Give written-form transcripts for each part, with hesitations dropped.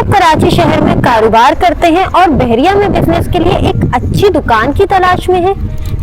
आप कराची शहर में कारोबार करते हैं और बहरिया में बिजनेस के लिए एक अच्छी दुकान की तलाश में हैं?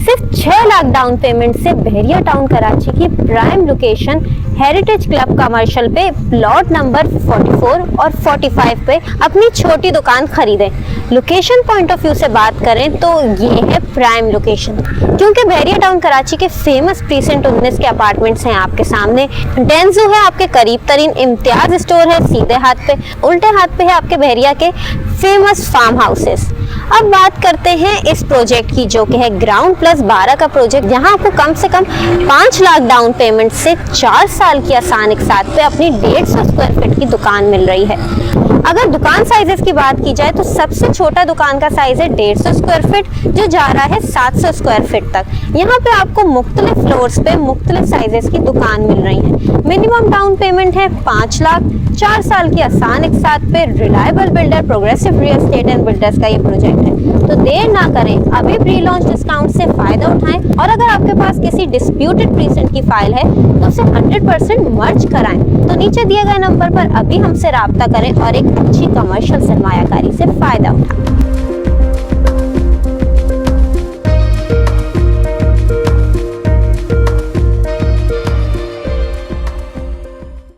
सिर्फ 6 लाख डाउन पेमेंट से बहरिया टाउन कराची की prime location heritage club commercial पे प्लॉट नंबर 44 और 45 पे अपनी छोटी दुकान खरीदें। लोकेशन पॉइंट ऑफ व्यू से बात करें तो ये है प्राइम लोकेशन, क्योंकि बहरिया टाउन कराची के फेमस प्रीसेंट 19 के अपार्टमेंट्स हैं आपके सामने। डेंजो है आपके करीब तरीन, इम्तियाज स्टोर है सीधे हाथ पे, उल्टे हाथ पे है आपके बहरिया के फेमस फार्म हाउसेस। अब बात करते हैं इस प्रोजेक्ट की, जो कि है ग्राउंड प्लस 12 का प्रोजेक्ट, जहां आपको कम से कम 5 लाख डाउन पेमेंट से 4 साल की आसान एक साथ पे अपनी 150 स्क्वायर फीट की दुकान मिल रही है। अगर दुकान साइजेस की बात की जाए तो सबसे छोटा दुकान का साइज है 150 स्क्वायर फीट, जो जा रहा है 700 स्क्वायर फीट तक। यहाँ पे आपको मुख्तलिफ फ्लोर्स पे मुख्तलिफ साइजेस की दुकान मिल रही है। मिनिमम डाउन पेमेंट है 5 लाख, 4 साल की आसान एक साथ पे। Reliable builder progressive real estate and builders का ये प्रोजेक्ट है, तो देर ना करें, अभी प्री लॉन्च डिस्काउंट से फायदा उठाएं और अगर आपके पास किसी डिस्प्यूटेड प्रीसेंट की फाइल है तो उसे 100% मर्ज कराएं। तो नीचे दिए गए नंबर पर अभी हमसे राब्ता करें और एक अच्छी कमर्शियल सरमायाकारी से फायदा उठाएं।